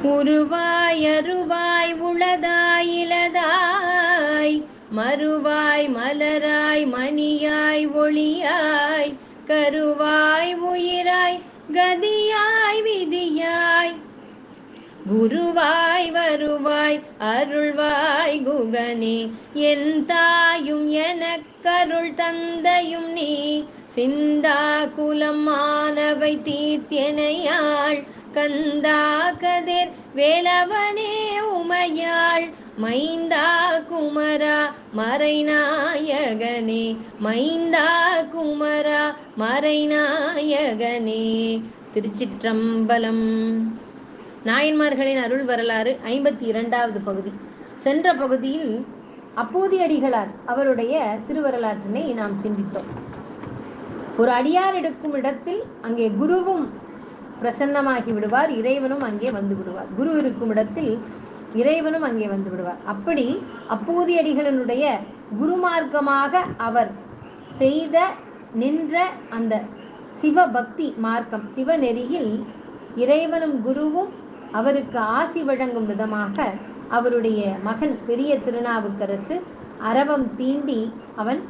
உருவாய் அருவாய் உளதாய் இலதாய் மறுவாய் மலராய் மணியாய் ஒளியாய் கருவாய் உயிராய் கதியாய் விதியாய் குருவாய் வருவாய் அருள்வாய் குகனே என் தாயும் எனக்கருள் தந்தையும் நீ சிந்தா குலம் மானவை தீர்த்தியனையாள் கந்தா கதிர் வேலவனே உமையாள் மைந்தா குமரா மறைநாயகனே மைந்தா குமரா மறைநாயகனே. திருச்சிற்றம்பலம். நாயன்மார்களின் அருள் வரலாறு 52வது பகுதி. சென்ற பகுதியில் அப்பூதியடிகளார் அவருடைய திருவரலாற்றினை நாம் சிந்தித்தோம். ஒரு அடியார் எடுக்கும் இடத்தில் அங்கே குருவும் பிரசன்னமாகி விடுவார், இறைவனும் அங்கே வந்து விடுவார். குரு இருக்கும் இடத்தில் இறைவனும் அங்கே வந்து விடுவார். அப்படி அப்பூதியடிகளினுடைய குருமார்க்கமாக அவர் செய்த நின்ற அந்த சிவபக்தி மார்க்கம், சிவநெறியில் இறைவனும் குருவும் அவருக்கு ஆசி வழங்கும் விதமாக அவருடைய மகன் பெரிய திருநாவுக்கரசு அரவம் தீண்டி அவன்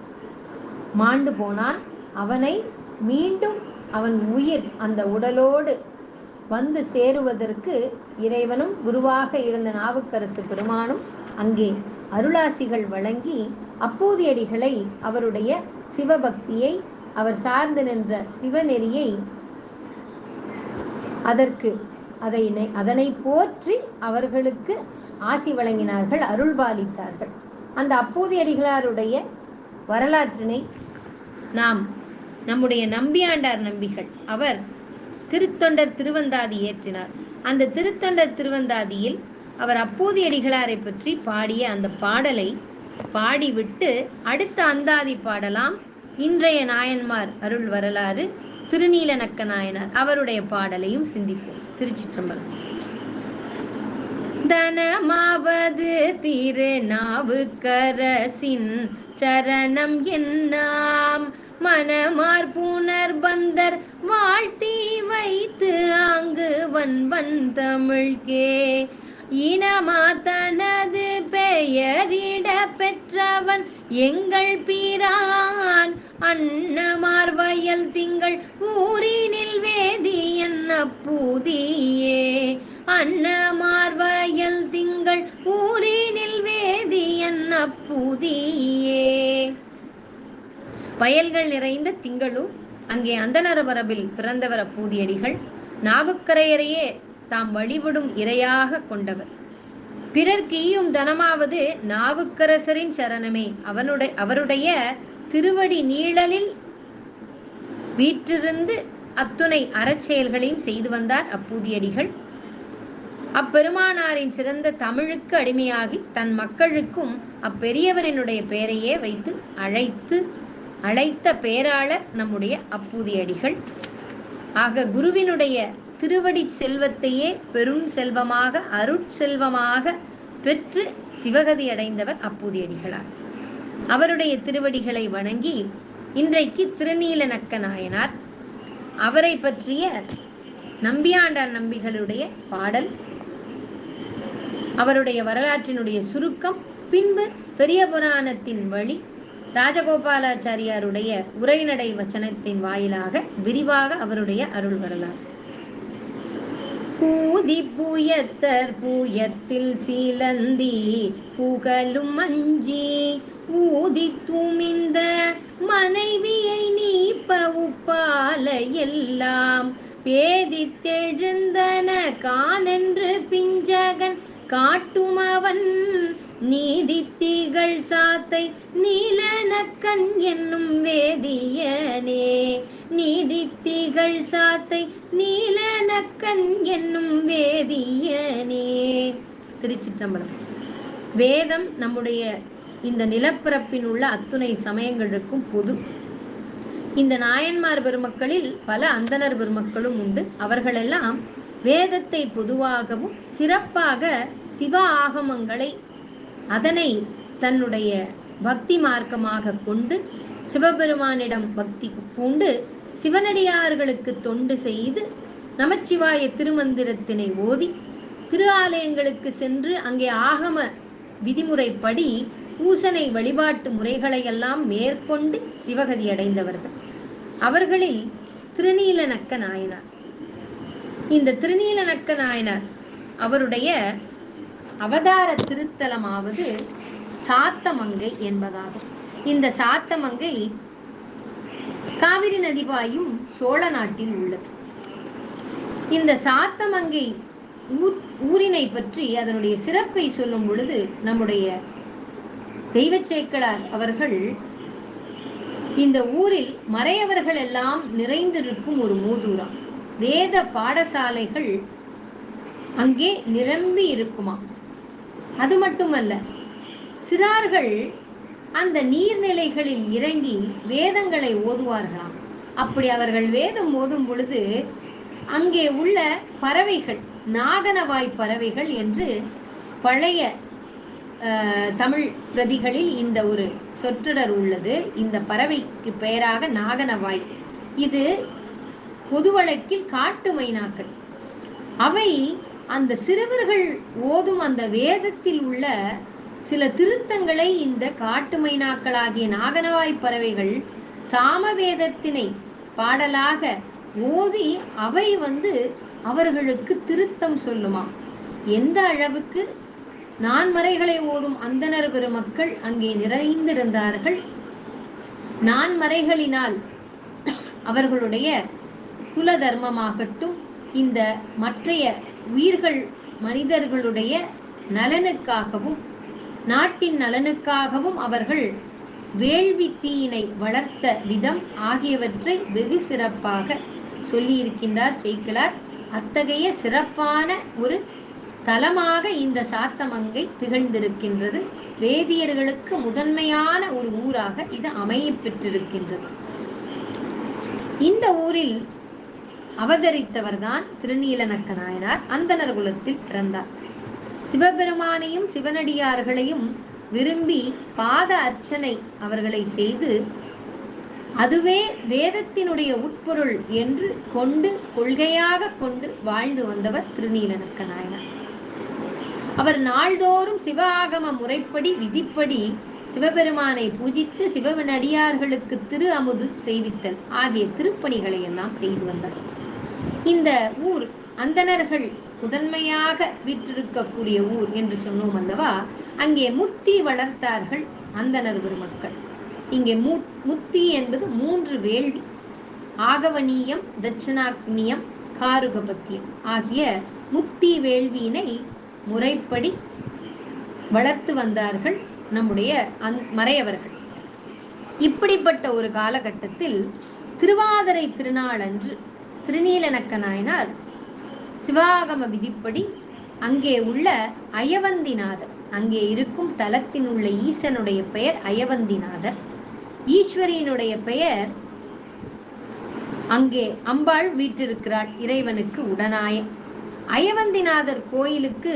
மாண்டு போனான். அவனை மீண்டும் அவன் உயிர் அந்த உடலோடு வந்து சேருவதற்கு இறைவனும் குருவாக இருந்த நாவுக்கரசு பெருமானும் அங்கே அருளாசிகள் வழங்கி அப்பூதியடிகளை அவருடைய சிவபக்தியை, அவர் சார்ந்து நின்ற சிவநெறியை அதனை போற்றி அவர்களுக்கு ஆசி வழங்கினார்கள், அருள்பாலித்தார்கள். அந்த அப்பூதியடிகளாருடைய வரலாற்றினை நாம் நம்முடைய நம்பியாண்டார் நம்பிகள் அவர் திருத்தொண்டர் திருவந்தாதி இயற்றினார். அந்த திருத்தொண்டர் திருவந்தாதியில் அவர் அப்பூதியடிகளாரை பற்றி பாடிய அந்த பாடலை பாடிவிட்டு அடுத்த அந்தாதி பாடலாம். இன்றைய நாயன்மார் அருள் வரலாறு திருநீலநக்க நாயனார் அவருடைய பாடலையும் சிந்திப்போம். திருச்சிற்றம்பலம். தனமாவது திருநாவுக்கரசின் சரணம் என்னாம் மனமார் புனர்பந்தர் வாழ்த்தி வைத்து ஆங்கு வன்வன் தமிழ்கே இனமா தனது பெயரிட பெற்றவன் எங்கள் பிரான் அன்னமார் வயல் திங்கள் ஊரினில் வேதியன் அப்பூதியே அன்னமார் வயல் திங்கள் ஊரினில் வேதியன் அப்பூதியே. வயல்கள் நிறைந்த திங்களும் அங்கே அந்தணர் மரபில் பிறந்தவர் அப்பூதியடிகள். நாவுக்கரையரையே தாம் வழிபடும் இறையாக கொண்டவர். பிறர்க்கு ஈயும் தனமாவது நாவுக்கரசரின் சரணமே. அவருடைய திருவடி நீழலில் வீற்றிருந்து அத்துணை அறச்செயல்களையும் செய்து வந்தார் அப்பூதியடிகள். அப்பெருமானாரின் சிறந்த தமிழுக்கு அடிமையாகி தன் மக்களுக்கும் அப்பெரியவரினுடைய பெயரையே வைத்து அழைத்த பேராளர் நம்முடைய அப்பூதியடிகள். ஆக குருவினுடைய திருவடி செல்வத்தையே பெரும் செல்வமாக அருட்செல்வமாக பெற்று சிவகதி அடைந்தவர் அப்பூதியடிகளார். அவருடைய திருவடிகளை வணங்கி இன்றைக்கு திருநீலநக்க நாயனார் அவரை பற்றிய நம்பியாண்டார் நம்பிகளுடைய பாடல், அவருடைய வரலாற்றினுடைய சுருக்கம், பின்பு பெரிய புராணத்தின் வழி ராஜகோபாலாச்சாரியாருடைய உரைநடை வச்சனத்தின் வாயிலாக விரிவாக அவருடைய அருள் வரலாறு. பூதி பூயத்தர் பூயத்தில் சீலந்தி புகழும் அஞ்சி ஊதி துமிந்த மனைவியை நீப்ப உப்பால எல்லாம் பேதித்தெழுந்தன கானென்று பிஞ்சகன் காட்டும் அவன் நீதித்திகள் சாத்தை நீலநக்கன் என்னும் வேதியனே நீதித்திகள் சாத்தை நீலநக்கன் என்னும் வேதியனே. திருச்சிற்றம்பலம். வேதம் நம்முடைய இந்த நிலப்பரப்பில் உள்ள அத்துணை சமயங்களுக்கும் பொது. இந்த நாயன்மார் பெருமக்களில் பல அந்தணர் பெருமக்களும் உண்டு. அவர்களெல்லாம் வேதத்தை பொதுவாகவும் சிறப்பாக சிவ ஆகமங்களை அதனை தன்னுடைய பக்தி மார்க்கமாக கொண்டு சிவபெருமானிடம் பக்தி பூண்டு சிவனடியார்களுக்கு தொண்டு செய்து நமச்சிவாய திருமந்திரத்தினை ஓதி திரு ஆலயங்களுக்கு சென்று அங்கே ஆகம விதிமுறைப்படி பூசனை வழிபாட்டு முறைகளை எல்லாம் மேற்கொண்டு சிவகதி அடைந்தவர்கள். அவர்களில் திருநீலநக்க நாயனார். இந்த திருநீலநக்க நாயனார் அவருடைய அவதார திருத்தலமாவது சாத்தமங்கை என்பதாகும். இந்த சாத்தமங்கை காவிரி நதி பாயும் சோழ நாட்டில் உள்ளது. இந்த சாத்தமங்கை ஊரினை பற்றி அதனுடைய சிறப்பை சொல்லும் பொழுது நம்முடைய தெய்வச்சேக்கலார் அவர்கள் இந்த ஊரில் மறையவர்கள் எல்லாம் நிறைந்திருக்கும் ஒரு மூதூரம், வேத பாடசாலைகள் அங்கே நிரம்பி இருக்குமா. அது மட்டுமல்ல, சிறார்கள் அந்த நீர்நிலைகளில் இறங்கி வேதங்களை ஓதுவார்களாம். அப்படி அவர்கள் வேதம் ஓதும் பொழுது அங்கே உள்ள பறவைகள், நாகனவாய் பறவைகள் என்று பழைய தமிழ் பிரதிகளில் இந்த ஒரு சொற்றொடர் உள்ளது. இந்த பறவைக்கு பெயராக நாகனவாய். இது பொது வழக்கில் காட்டு மைனாக்கள். அவை அந்த சிறுவர்கள் ஓதும் அந்த வேதத்தில் உள்ள சில திருத்தங்களை இந்த காட்டு மைனாக்களாகிய நாகனவாய் பறவைகள் சாமவேதத்தினை பாடலாக ஓதி அவை அவர்களுக்கு திருத்தம் சொல்லுமா. எந்த அளவுக்கு நான்மறைகளை ஓதும் அந்தணர் பெருமக்கள் அங்கே நிறைந்திருந்தார்கள். நான்மறைகளினால் அவர்களுடைய குல தர்மமாகட்டும், இந்த மற்றைய உயிர்கள் மனிதர்களுடைய நலனுக்காகவும் நாட்டின் நலனுக்காகவும் அவர்கள் வேள்வி தீயினை வளர்த்த விதம் ஆகியவற்றை வெகு சிறப்பாக சொல்லியிருக்கின்றார் சேக்கிழார். அத்தகைய சிறப்பான ஒரு தலமாக இந்த சாத்தமங்கை திகழ்ந்திருக்கின்றது. வேதியர்களுக்கு முதன்மையான ஒரு ஊராக இது அமைய பெற்றிருக்கின்றது. இந்த ஊரில் அவதரித்தவர்தான் திருநீலநக்க நாயனார். அந்தணர் குலத்தில் பிறந்தார். சிவபெருமானையும் சிவனடியார்களையும் விரும்பி பாத அர்ச்சனை அவர்களை செய்து அதுவே வேதத்தினுடைய உட்பொருள் என்று கொண்டு கொள்கையாக கொண்டு வாழ்ந்து வந்தவர் திருநீலநக்க நாயனார். அவர் நாள்தோறும் சிவ ஆகம முறைப்படி விதிப்படி சிவபெருமானை பூஜித்து சிவனடியார்களுக்கு திரு அமுது செய்வித்தல் ஆகிய திருப்பணிகளை எல்லாம் செய்து வந்தார். இந்த ஊர் அந்தணர்கள் முதன்மையாக வீற்றிருக்கக்கூடிய ஊர் என்று சொன்னோம் அல்லவா. அங்கே முத்தி வளர்த்தார்கள் அந்தணர் பெருமக்கள். இங்கே முத்தி என்பது 3 வேள்வி, ஆகவனியம், தட்சிணாக்னியம், காருகபத்தியம் ஆகிய முத்தி வேள்வியினை முறைப்படி வளர்த்து வந்தார்கள் நம்முடைய மறையவர்கள். இப்படிப்பட்ட ஒரு காலகட்டத்தில் திருவாதிரை திருநாள் அன்று திருநீலநக்க நாயனார் சிவாகம விதிப்படி அங்கே உள்ள அயவந்திநாதர், அங்கே இருக்கும் தலத்தின் உள்ள ஈசனுடைய பெயர் அயவந்திநாதர், ஈஸ்வரியினுடைய பெயர் அங்கே அம்பாள் வீற்றிருக்கிறாள், இறைவனுக்கு உடனாய. அயவந்திநாதர் கோயிலுக்கு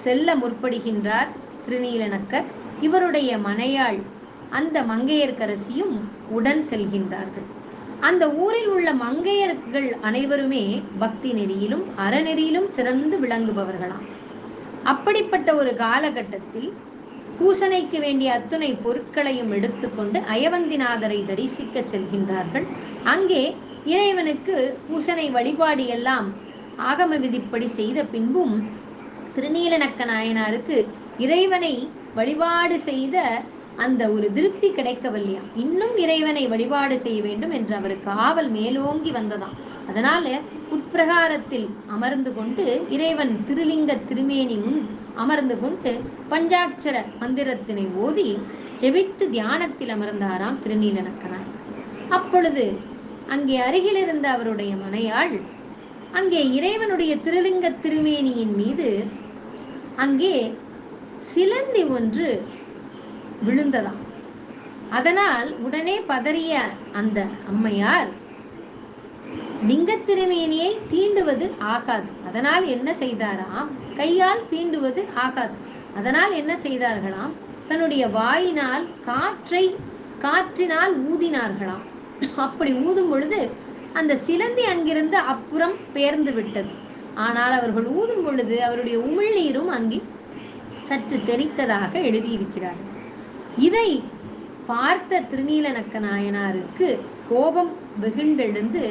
செல்ல முற்படுகின்றார் திருநீலநக்கர். இவருடைய மனையாள் அந்த மங்கையர்க்கரசியும் உடன் செல்கின்றார்கள். அந்த ஊரில் உள்ள மங்கையர்கள் அனைவருமே பக்தி நெறியிலும் அறநெறியிலும் சிறந்து விளங்குபவர்களாம். அப்படிப்பட்ட ஒரு காலகட்டத்தில் பூசனைக்கு வேண்டிய அத்துணை பொருட்களையும் எடுத்துக்கொண்டு அயவந்திநாதரை தரிசிக்க செல்கின்றார்கள். அங்கே இறைவனுக்கு பூசனை வழிபாடு எல்லாம் ஆகம விதிப்படி செய்த பின்பும் திருநீலநக்க நாயனாருக்கு இறைவனை வழிபாடு செய்த அந்த ஒரு திருப்தி கிடைக்கவில்லையா. இன்னும் இறைவனை வழிபாடு செய்ய வேண்டும் என்று அவருக்கு ஆவல் மேலோங்கி வந்ததாம். அதனால உட்பிரகாரத்தில் அமர்ந்து கொண்டு இறைவன் திருலிங்க திருமேனி முன் அமர்ந்து கொண்டு பஞ்சாட்சர மந்திரத்தினை ஓதி ஜெபித்து தியானத்தில் அமர்ந்தாராம் திருநீலநக்கனார். அப்பொழுது அங்கே அருகில் இருந்த அவருடைய மனையாள் அங்கே இறைவனுடைய திருலிங்க திருமேனியின் மீது அங்கே சிலந்தி ஒன்று விழுந்ததாம். அதனால் உடனே பதறிய அந்த அம்மையார் லிங்க திருமேனியை தீண்டுவது ஆகாது, அதனால் என்ன செய்தாராம், கையால் தீண்டுவது ஆகாது, அதனால் என்ன செய்தார்களாம், தன்னுடைய வாயினால் காற்றினால் ஊதினார்களாம். அப்படி ஊதும் பொழுது அந்த சிலந்தி அங்கிருந்து அப்புறம் பெயர்ந்து விட்டது. ஆனால் அவர்கள் ஊதும் பொழுது அவருடைய உமிழ்நீரும் அங்கே சற்று தெரித்ததாக எழுதியிருக்கிறார்கள். இதை பார்த்த திருநீலநக்க நாயனாருக்கு கோபம் வெகுண்டெழுந்து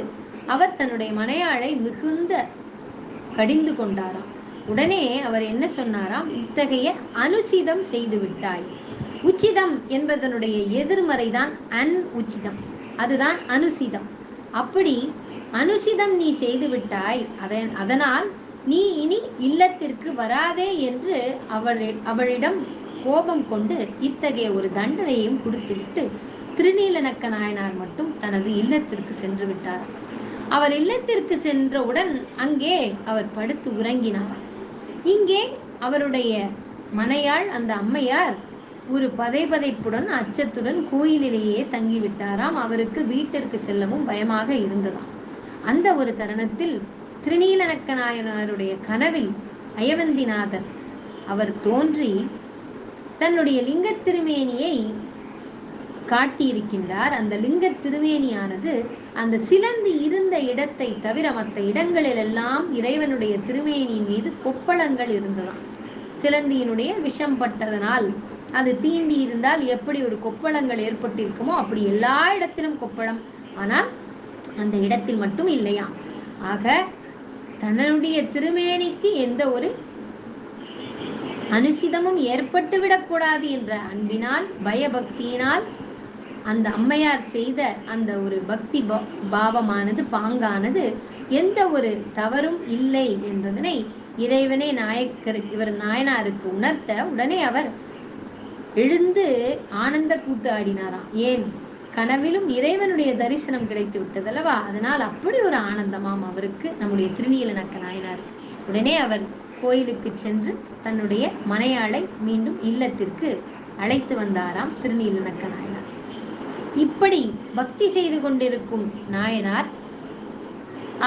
அவர் தன்னுடைய மனையாளை மிகுந்த கடிந்து கொண்டாராம். உடனே அவர் என்ன சொன்னாராம், இத்தகைய அனுசிதம் செய்து விட்டாய். உச்சிதம் என்பதனுடைய எதிர்மறைதான் உச்சிதம், அதுதான் அனுசிதம். அப்படி அனுசிதம் நீ செய்து விட்டாய், அதனால் நீ இனி இல்லத்திற்கு வராதே என்று அவளிடம் கோபம் கொண்டு இத்தகைய ஒரு தண்டனையும் கொடுத்துவிட்டு திருநீலநக்க நாயனார் மட்டும் தனது இல்லத்திற்கு சென்று விட்டார். அவர் இல்லத்திற்கு சென்றவுடன் அங்கே அவர் படுத்து உறங்கினார். இங்கே அவருடைய மனையாள் அந்த அம்மையார் ஒரு பதைபதைப்புடன் அச்சத்துடன் கோயிலிலேயே தங்கிவிட்டாராம். அவருக்கு வீட்டிற்கு செல்லவும் பயமாக இருந்ததாம். அந்த ஒரு தருணத்தில் திருநீலநக்க நாயனாருடைய கனவில் அயவந்திநாதர் அவர் தோன்றி தன்னுடைய லிங்க திருமேனியை காட்டியிருக்கின்றார். அந்த லிங்க திருமேனியானது அந்த சிலந்தி இருந்த இடத்தை தவிர மற்ற இடங்களிலெல்லாம் இறைவனுடைய திருமேனியின் மீது கொப்பளங்கள் இருந்ததாம். சிலந்தியினுடைய விஷம் பட்டதனால் அது தீண்டி இருந்தால் எப்படி ஒரு கொப்பளங்கள் ஏற்பட்டிருக்குமோ அப்படி எல்லா இடத்திலும் கொப்பளம், ஆனால் அந்த இடத்தில் மட்டும் இல்லையா. ஆக தன்னுடைய திருமேனிக்கு எந்த ஒரு அனுசிதமும் ஏற்பட்டு விடக்கூடாது என்ற அன்பினால் பயபக்தியினால் அந்த அம்மையார் செய்த அந்த ஒரு பக்தி பாவமானது பாங்கானது எந்த ஒரு தவறும் இல்லை என்பதனை இறைவனே இவர் நாயனாருக்கு உணர்த்த உடனே அவர் எழுந்து ஆனந்த கூத்து ஆடினாராம். ஏன், கனவிலும் இறைவனுடைய தரிசனம் கிடைத்து விட்டதல்லவா, அதனால் அப்படி ஒரு ஆனந்தமாம் அவருக்கு நம்முடைய திருநீலநக்க நாயனார். உடனே அவர் கோயிலுக்கு சென்று தன்னுடைய மனையாளை மீண்டும் இல்லத்திற்கு அழைத்து வந்தாராம் திருநீலநக்க நாயனார். இப்படி பக்தி செய்து கொண்டிருக்கும் நாயனார்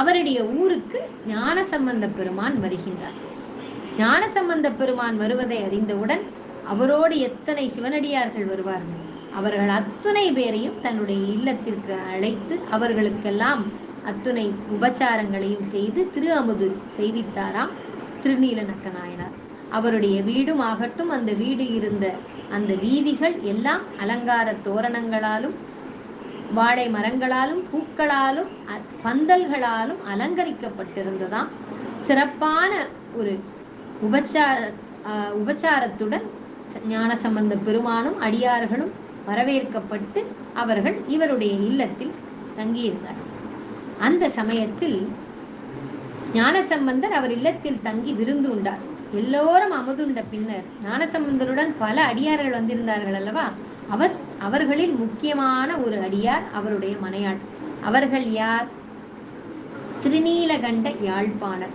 அவருடைய ஊருக்கு ஞானசம்பந்த பெருமான் வருகின்றார். ஞானசம்பந்த பெருமான் வருவதை அறிந்தவுடன் அவரோடு எத்தனை சிவனடியார்கள் வருவார்கள், அவர்கள் அத்துணை பேரையும் தன்னுடைய இல்லத்திற்கு அழைத்து அவர்களுக்கெல்லாம் அத்துணை உபச்சாரங்களையும் செய்து திரு அமுது செய்வித்தாராம் திருநீலநக்க நாயனார். அவருடைய வீடும் ஆகட்டும், அந்த வீடு இருந்த அந்த வீதிகள் எல்லாம் அலங்கார தோரணங்களாலும் வாழை மரங்களாலும் பூக்களாலும் பந்தல்களாலும் அலங்கரிக்கப்பட்டிருந்ததாம். சிறப்பான ஒரு உபச்சாரத்துடன் ஞானசம்பந்த பெருமானும் அடியார்களும் வரவேற்கப்பட்டு அவர்கள் இவருடைய இல்லத்தில் தங்கியிருந்தார். அந்த சமயத்தில் ஞானசம்பந்தர் அவர் இல்லத்தில் தங்கி விருந்து உண்டார். எல்லோரும் அமுதுண்ட பின்னர் ஞானசம்பந்தருடன் பல அடியார்கள் வந்திருந்தார்கள் அல்லவா, அவர்களில் முக்கியமான ஒரு அடியார் அவருடைய மனையாள். அவர்கள் யார்? திருநீலகண்ட யாழ்ப்பாணர்,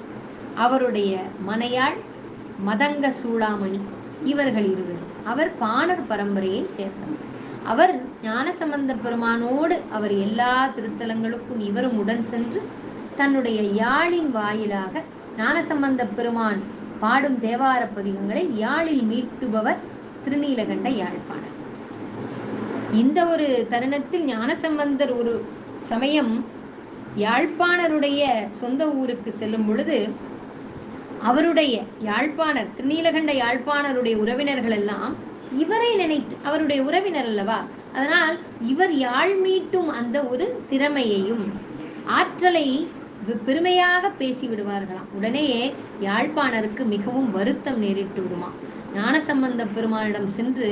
அவருடைய மனையாள் மதங்க சூளாமணி. இவர்கள் இருவர் அவர் பாணர் பரம்பரையை சேர்ந்தவர். அவர் ஞானசம்பந்த பெருமானோடு அவர் எல்லா திருத்தலங்களுக்கும் இவரும் உடன் சென்று தன்னுடைய யாழின் வாயிலாக ஞானசம்பந்த பெருமான் பாடும் தேவார பதிகங்களை யாழில் மீட்டுபவர் திருநீலகண்ட யாழ்ப்பாணர். இந்த ஒரு தருணத்தில் ஞானசம்பந்தர் ஒரு சமயம் யாழ்ப்பாணருடைய சொந்த ஊருக்கு செல்லும் பொழுது அவருடைய யாழ்ப்பாணர் திருநீலகண்ட யாழ்ப்பாணருடைய உறவினர்கள் எல்லாம் இவரை நினைத்து, அவருடைய உறவினர் அல்லவா, அதனால் இவர் யாழ் மீட்டும் அந்த ஒரு திறமையையும் ஆற்றலை பெருமையாக பேசி விடுவார்களாம். உடனே யாழ்ப்பாணருக்கு மிகவும் வருத்தம் நேரிட்டு விடுமா. ஞானசம்பந்த பெருமானிடம் சென்று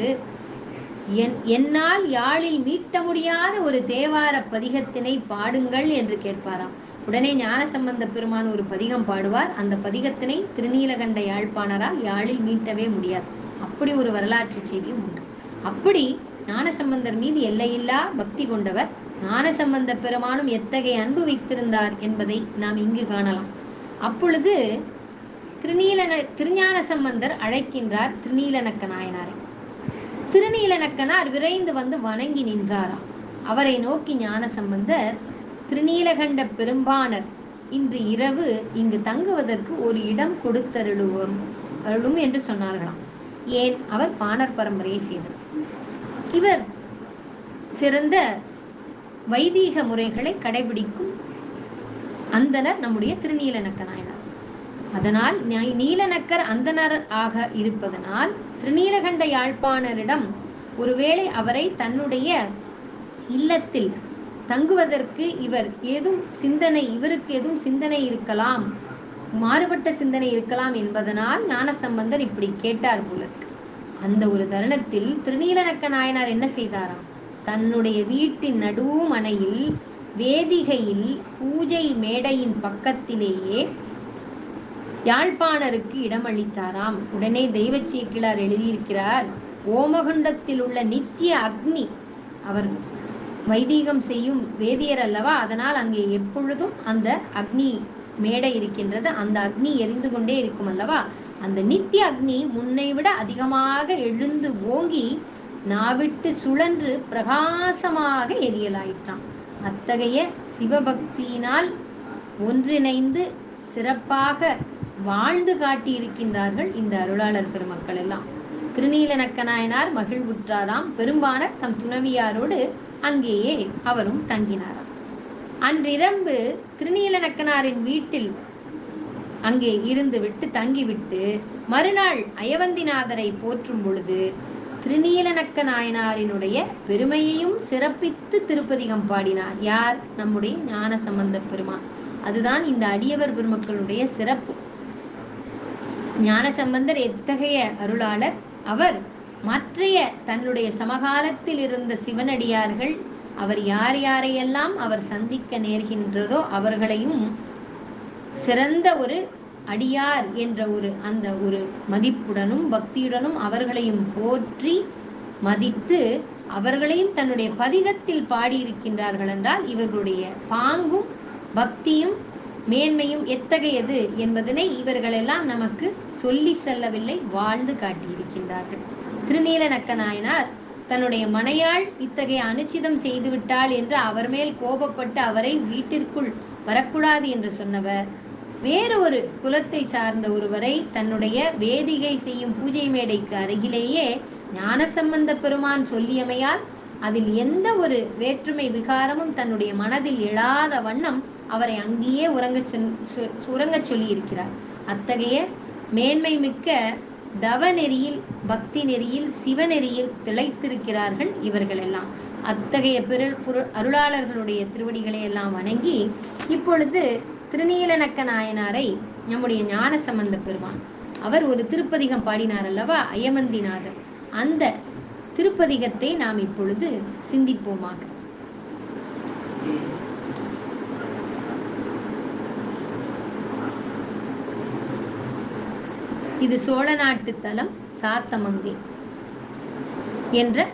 என்னால் யாழில் மீட்ட முடியாத ஒரு தேவார பதிகத்தினை பாடுங்கள் என்று கேட்பாராம். உடனே ஞானசம்பந்த பெருமான் ஒரு பதிகம் பாடுவார். அந்த பதிகத்தினை திருநீலகண்ட யாழ்ப்பாணரால் யாழில் மீட்டவே முடியாது. அப்படி ஒரு வரலாற்று செய்தியும் உண்டு. அப்படி ஞானசம்பந்தர் மீது எல்லையில்லா பக்தி கொண்டவர். ஞானசம்பந்த பெருமானும் எத்தகைய அன்பு வைத்திருந்தார் என்பதை நாம் இங்கு காணலாம். அப்பொழுது திருஞான சம்பந்தர் அழைக்கின்றார் திருநீலநக்க நாயனாரை. திருநீலநக்கனார் விரைந்து வந்து வணங்கி நின்றாராம். அவரை நோக்கி ஞானசம்பந்தர், திருநீலகண்ட பெரும்பாணர் இன்று இரவு இங்கு தங்குவதற்கு ஒரு இடம் கொடுத்தருளும் என்று சொன்னார்களாம். ஏன், அவர் பாணர் பரம்பரையை சேர்ந்தவர். இவர் சிறந்த வைதீக முறைகளை கடைபிடிக்கும் அந்தனர் நம்முடைய திருநீலநக்க நாயனார். அதனால் நீலநக்கர் அந்தனர் ஆக இருப்பதனால் திருநீலகண்ட யாழ்ப்பாணரிடம் ஒருவேளை அவரை தன்னுடைய இல்லத்தில் தங்குவதற்கு இவருக்கு எதுவும் சிந்தனை இருக்கலாம், மாறுபட்ட சிந்தனை இருக்கலாம் என்பதனால் ஞானசம்பந்தர் இப்படி கேட்டார் போல. அந்த ஒரு தருணத்தில் திருநீலநக்க நாயனார் என்ன செய்தாராம், தன்னுடைய வீட்டின் நடுமனையில் வேதிகையில் பூஜை மேடையின் பக்கத்திலேயே யாழ்ப்பாணருக்கு இடமளித்தாராம். உடனே தெய்வச்சேக்கிழார் எழுதியிருக்கிறார், ஓமகுண்டத்தில் உள்ள நித்திய அக்னி, அவர் வைதீகம் செய்யும் வேதியர் அல்லவா, அதனால் அங்கே எப்பொழுதும் அந்த அக்னி மேடை இருக்கின்றது, அந்த அக்னி எரிந்து கொண்டே இருக்கும் அல்லவா, அந்த நித்திய அக்னி முன்னை விட அதிகமாக எழுந்து ஓங்கி நாவிட்டு சுழன்று பிரகாசமாக எரியலாயிற்றான். அத்தகைய சிவபக்தியினால் ஒன்றிணைந்து சிறப்பாக வாழ்ந்து காட்டியிருக்கின்றார்கள் இந்த அருளாளர் பெருமக்கள் எல்லாம். திருநீலநக்க நாயனார் மகிழ்வுற்றாராம். பெரும்பாணர் தம் துணவியாரோடு அங்கேயே அவரும் தங்கினாராம். அன்றிரவு திருநீலநக்கனாரின் வீட்டில் அங்கே இருந்துவிட்டு தங்கிவிட்டு மறுநாள் அயவந்திநாதரை போற்றும் பொழுது திருநீலநக்க நாயனாரினுடைய பெருமையையும் சிறப்பித்து திருப்பதிகம் பாடினார். யார்? நம்முடைய ஞானசம்பந்த பெருமான். அதுதான் இந்த அடியவர் பெருமக்களுடைய சிறப்பு. ஞானசம்பந்தர் எத்தகைய அருளாளர்! அவர் மற்றைய தன்னுடைய சமகாலத்தில் இருந்த சிவனடியார்கள், அவர் யார் யாரையெல்லாம் அவர் சந்திக்க நேர்கின்றதோ அவர்களையும் சிறந்த ஒரு அடியார் என்ற அந்த ஒரு மதிப்புடனும் பக்தியுடனும் அவர்களையும் போற்றி மதித்து அவர்களையும் தன்னுடைய பதிகத்தில் பாடியிருக்கின்றார்கள் என்றால் இவர்களுடைய பாங்கும் பக்தியும் மேன்மையும் எத்தகையது என்பதனை இவர்களெல்லாம் நமக்கு சொல்லி செல்லவில்லை, வாழ்ந்து காட்டியிருக்கின்றார்கள். திருநீலநக்க நாயனார் தன்னுடைய மனையாள் இத்தகைய அனுச்சிதம் செய்துவிட்டாள் என்று அவர் மேல் கோபப்பட்டு அவரை வீட்டிற்குள் வரக்கூடாது என்று சொன்னவர், வேறு ஒரு குலத்தை சார்ந்த ஒருவரை தன்னுடைய வேதிகை செய்யும் பூஜை மேடைக்கு அருகிலேயே ஞானசம்பந்த பெருமான் சொல்லியமையால் அதில் எந்த ஒரு வேற்றுமை விகாரமும் தன்னுடைய மனதில் எழாத வண்ணம் அவரை அங்கேயே உறங்கச் சொல்லி இருக்கிறார். அத்தகைய மேன்மை மிக்க தவ நெறியில் பக்தி நெறியில் சிவநெறியில் திளைத்திருக்கிறார்கள் இவர்கள் எல்லாம். அத்தகைய அருளாளர்களுடைய திருவடிகளை எல்லாம் வணங்கி இப்பொழுது திருநீலநக்க நாயனாரை நம்முடைய ஞானசம்பந்த பெருமான் அவர் ஒரு திருப்பதிகம் பாடினார் அல்லவா, அயவந்திநாதர். அந்த திருப்பதிகத்தை நாம் இப்பொழுது சிந்திப்போமாக. இது சோழ நாட்டு தலம் சாத்தமங்கை என்ற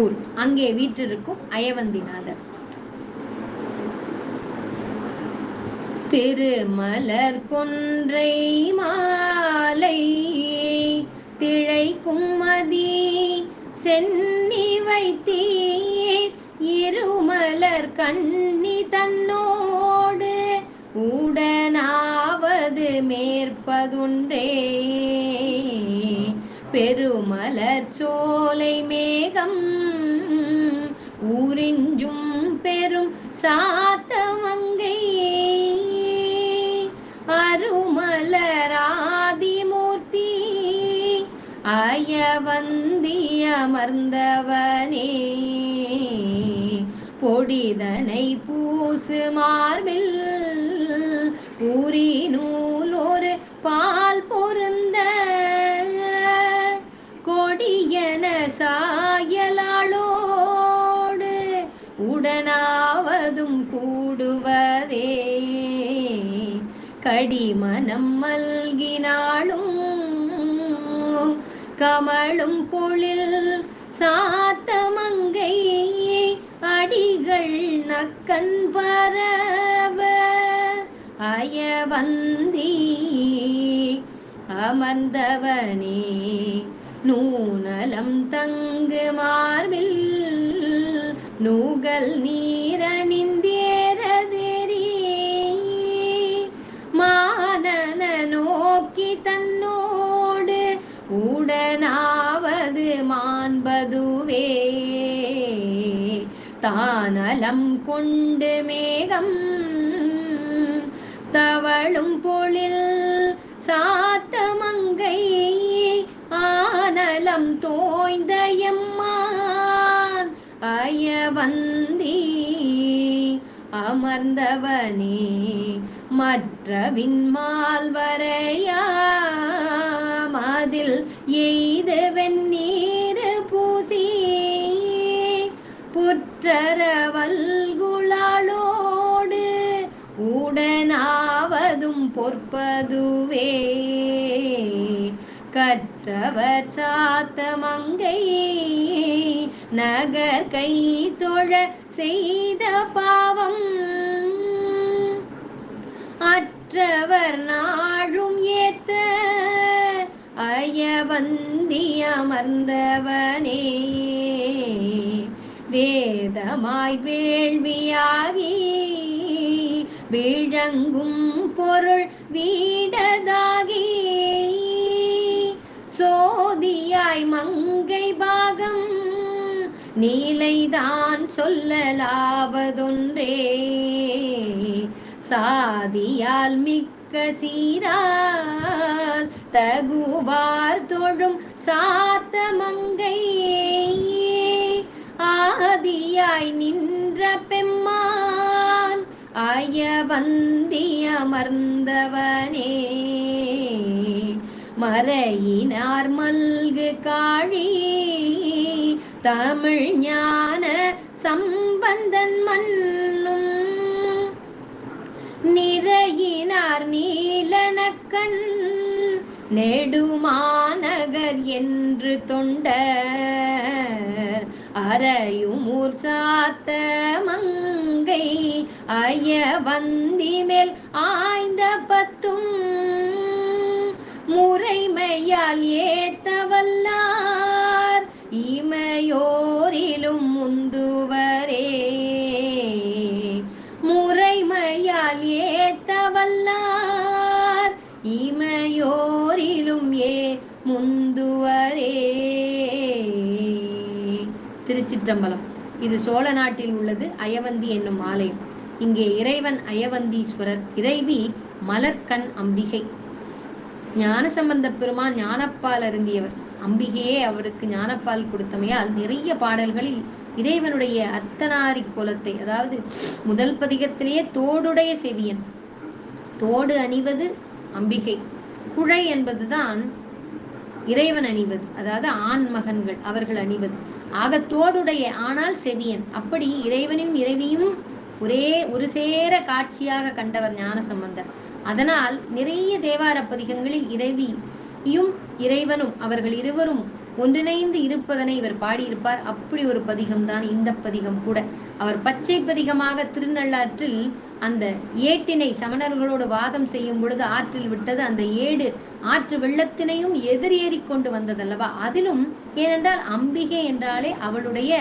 ஊர். அங்கே வீற்றிருக்கும் அயவந்திநாதர். திருமலர் கொன்றை மாலை திளைக்கும் மதி சென்னி வைத்தீர் இருமலர் கண்ணி தன்னோடு உடனாவது மேற்பதுன்றே பெருமலர் சோலை மேகம் ஊரிஞ்சும் பெரும் சாத்தமங்கை அருமலராதிமூர்த்தி அயவந்தி அமர்ந்தவனே பொடிதனை பூசு மார்பில் ஊரி நூல் ஒரு பால் பொருந்த கொடியன சாயலாளோடு உடனாவதும் கூடுவதே கடிமனம் மல்கினாலும் கமழும் பொழில் சாத்தமங்கை அடிகள் நக்கன் பரவ அயவந்தி அமர்ந்தவனே நூனலம் தங்கு மார்பில் நூகல் நீரணிந்தேரதேரி மானன நோக்கி தன்னோடு உடனாவது மாண்பதுவே தானலம் கொண்டு மேகம் தவளும் பொழில் சாத்தமங்கை ஆனலம் தோய்ந்த எம்மான் அயவந்தி அமர்ந்தவனே மற்ற விண்மால் வரையாமதில் எய்து வெந்நீர் பூசி புற்றரவல்குழலோடு உடனாவதும் பொற்பதுவே கற்றவர் சாத்தமங்கை நகர் கை தொழ செய்த பாவம் அற்றவர் நாழும் ஏத்த அயவந்தி அமர்ந்தவனே வேதமாய் வேள்வியாகி விளங்கும் பொருள் வீடதாகி சோதியாய் மங்கை பாகம் நீலைதான் சொல்லலாவதொன்றே சாதியால் மிக்க சீரால் தகுவார் தொழும் சாத்தமங்கை ஆதியாய் நின்ற பெம்மான் அயவந்தி அமர்ந்தவனே மறையினார் மல்கு காழி தமிழ் ஞான சம்பந்தன் மன்னும் நிறையினார் நீலனக்கண் நெடுமாநகர் என்று தொண்டர் அறையுமூர் சாத்தமங்கை அயவந்தி மேல் ஆய்ந்த பத்தும் முறைமையால் ஏத்தவல்லார் இமையோரிலும் முந்துவரே முறைமையால் ஏத்தவல்லார் இமையோரிலும் முந்துவரே. திருச்சிற்றம்பலம். இது சோழ நாட்டில் உள்ளது அயவந்தி என்னும் ஆலயம். இங்கே இறைவன் அயவந்தீஸ்வரர், இறைவி மலர்கண் அம்பிகை. ஞானசம்பந்த பெருமான் ஞானப்பால் அருந்தியவர். அம்பிகையே அவருக்கு ஞானப்பால் கொடுத்தமையால் நிறைய பாடல்களில் இறைவனுடைய அர்த்தநாரி கோலத்தை, அதாவது முதல் பதிகத்திலேயே தோடுடைய செவியன், தோடு அணிவது அம்பிகை, குழை என்பதுதான் இறைவன் அணிவது, அதாவது ஆண் மகன்கள் அவர்கள் அணிவது. ஆக தோடுடைய ஆனால் செவியன். அப்படி இறைவனும் இறைவியும் ஒரு சேர காட்சியாக கண்டவர் ஞானசம்பந்தர். அதனால் நிறைய தேவார பதிகங்களில் இறைவியும் இறைவனும் அவர்கள் இருவரும் ஒன்றிணைந்து இருப்பதனை இவர் பாடியிருப்பார். அப்படி ஒரு பதிகம்தான் இந்த பதிகம் கூட. அவர் பச்சை பதிகமாக திருநள்ளாற்றில் அந்த ஏட்டினை சமணர்களோடு வாதம் செய்யும் பொழுது ஆற்றில் விட்டது. அந்த ஏடு ஆற்று வெள்ளத்தினையும் எதிரேறி கொண்டு வந்ததல்லவா. அதிலும் ஏனென்றால் அம்பிகை என்றாலே அவளுடைய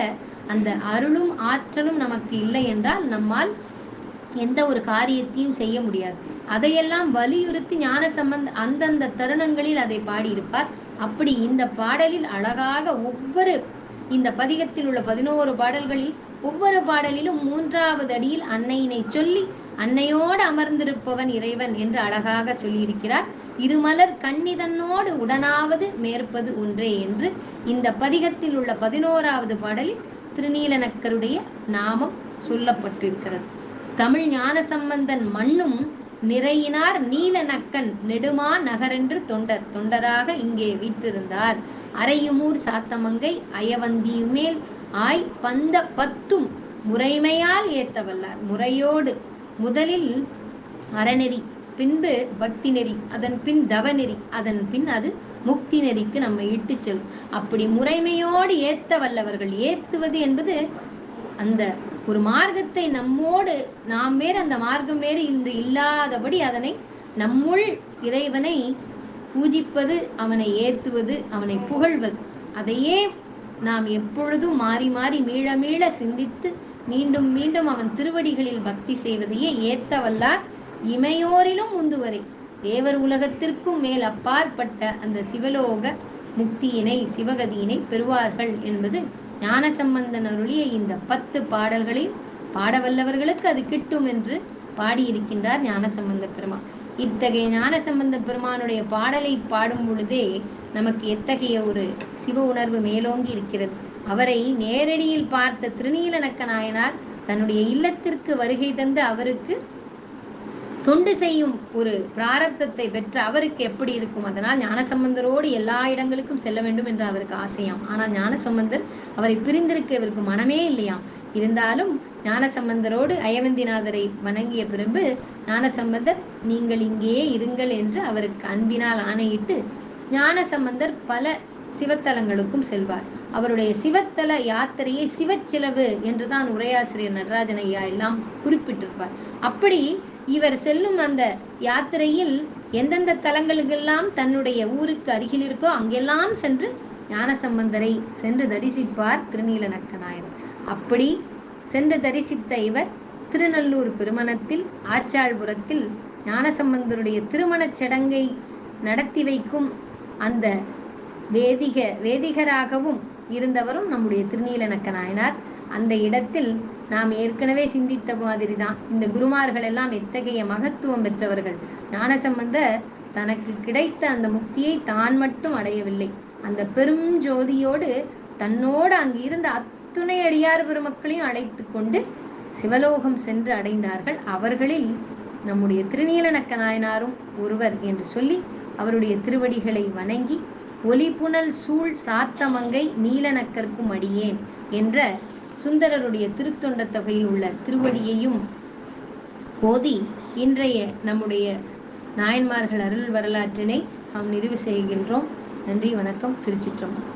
அந்த அருளும் ஆற்றலும் நமக்கு இல்லை என்றால் நம்மால் எந்த ஒரு காரியத்தையும் செய்ய முடியாது. அதையெல்லாம் வலியுறுத்தி ஞானசம்பந்த அந்தந்த தருணங்களில் அதை பாடியிருப்பார். அப்படி இந்த பாடலில் அழகாக இந்த பதிகத்தில் உள்ள 11 பாடல்களில் ஒவ்வொரு பாடலிலும் 3வது அடியில் அன்னையினை சொல்லி அன்னையோடு அமர்ந்திருப்பவன் இறைவன் என்று அழகாக சொல்லியிருக்கிறார். இருமலர் கண்ணிதன்னோடு உடனாவது மேற்பது ஒன்றே என்று இந்த பதிகத்தில் உள்ள 11வது பாடலில் திருநீலநக்கருடைய நாமம் சொல்லப்பட்டிருக்கிறது. தமிழ் ஞானசம்பந்தன் மண்ணும் நிறையினார் நீலநக்கன் நெடுமா நகரென்று தொண்டராக இங்கே வீற்றிருந்தார். அறையுமூர் சாத்தமங்கை அயவந்தியுமேல் ஆய் பந்த பத்தும் முறைமையால் ஏத்தவல்லார். முறையோடு முதலில் அறநெறி, பின்பு பக்தி நெறி, அதன் பின் தவநெறி, அதன் பின் அது முக்தி நெறிக்கு நம்மை இட்டு செல்லும். அப்படி முறைமையோடு ஏத்த வல்லவர்கள். ஏத்துவது என்பது அந்த ஒரு மார்க்கத்தை நம்மோடு நாம் வேறு அந்த மார்க்கம் வேறு இன்று இல்லாதபடி அதனை நம்முள் இறைவனை பூஜிப்பது, அவனை ஏத்துவது, அவனை புகழ்வது. அதையே நாம் எப்பொழுதும் மாறி மாறி மீள மீள சிந்தித்து மீண்டும் மீண்டும் அவன் திருவடிகளில் பக்தி செய்வதையே ஏத்தவல்லார் இமையோரிலும் முந்துவரை. தேவர் உலகத்திற்கும் மேல் அப்பாற்பட்ட அந்த சிவலோக முக்தியினை, சிவகதியினை பெறுவார்கள் என்பது ஞானசம்பந்தன் அருளிய இந்த 10 பாடல்களில் பாடவல்லவர்களுக்கு அது கிட்டும் என்று பாடியிருக்கின்றார் ஞானசம்பந்த பெருமான். இத்தகைய ஞானசம்பந்த பெருமானுடைய பாடலை பாடும் பொழுதே நமக்கு எத்தகைய ஒரு சிவ உணர்வு மேலோங்கி இருக்கிறது. அவரை நேரடியில் பார்த்த திருநீலநக்க நாயனார் தன்னுடைய இல்லத்திற்கு வருகை தந்து அவருக்கு தொண்டு செய்யும் ஒரு பிராரப்தத்தை பெற்ற அவருக்கு எப்படி இருக்கும்? அதனால் ஞானசம்பந்தரோடு எல்லா இடங்களுக்கும் செல்ல வேண்டும் என்று அவருக்கு ஆசையாம். ஆனால் ஞானசம்பந்தர் அவரை பிரிந்திருக்க இவருக்கு மனமே இல்லையாம். இருந்தாலும் ஞானசம்பந்தரோடு அயவந்திநாதரை வணங்கிய பிறகு ஞானசம்பந்தர் நீங்கள் இங்கேயே இருங்கள் என்று அவருக்கு அன்பினால் ஆணையிட்டு ஞானசம்பந்தர் பல சிவத்தலங்களுக்கும் செல்வார். அவருடைய சிவத்தல யாத்திரையை சிவச்சிலவு என்றுதான் உரையாசிரியர் நடராஜன் ஐயா எல்லாம் குறிப்பிட்டிருப்பார். அப்படி இவர் செல்லும் அந்த யாத்திரையில் எந்தெந்த தலங்களுக்கெல்லாம் தன்னுடைய ஊருக்கு அருகில் இருக்கோ அங்கெல்லாம் சென்று ஞானசம்பந்தரை சென்று தரிசிப்பார் திருநீலநக்க நாயனார். அப்படி சென்று தரிசித்த இவர் திருநல்லூர் பெருமணத்தில் ஆச்சாள்புரத்தில் ஞானசம்பந்தருடைய திருமணச் சடங்கை நடத்தி வைக்கும் அந்த வேதிகராகவும் இருந்தவரும் நம்முடைய திருநீலநக்க நாயனார். அந்த இடத்தில் நாம் ஏற்கனவே சிந்தித்த மாதிரி தான் இந்த குருமார்கள் எல்லாம் எத்தகைய மகத்துவம் பெற்றவர்கள். ஞானசம்பந்தர் தனக்கு கிடைத்த அந்த முக்தியை தான் மட்டும் அடையவில்லை, அந்த பெரும் ஜோதியோடு தன்னோடு அங்கு இருந்த அத்துணை அடியார் பெருமக்களையும் அழைத்து கொண்டு சிவலோகம் சென்று அடைந்தார்கள். அவர்களில் நம்முடைய திருநீலநக்க நாயனாரும் ஒருவர் என்று சொல்லி அவருடைய திருவடிகளை வணங்கி ஒலிபுனல் சூழ் சாத்தமங்கை நீலநக்கர்க்கும் அடியேன் என்ற சுந்தரருடைய திருத்தொண்ட தொகையில் உள்ள திருவடியையும் ஓதி இன்றைய நம்முடைய நாயன்மார்கள் அருள் வரலாற்றினை நாம் நிறைவு செய்கின்றோம். நன்றி, வணக்கம். திருச்சிற்றம்பலம்.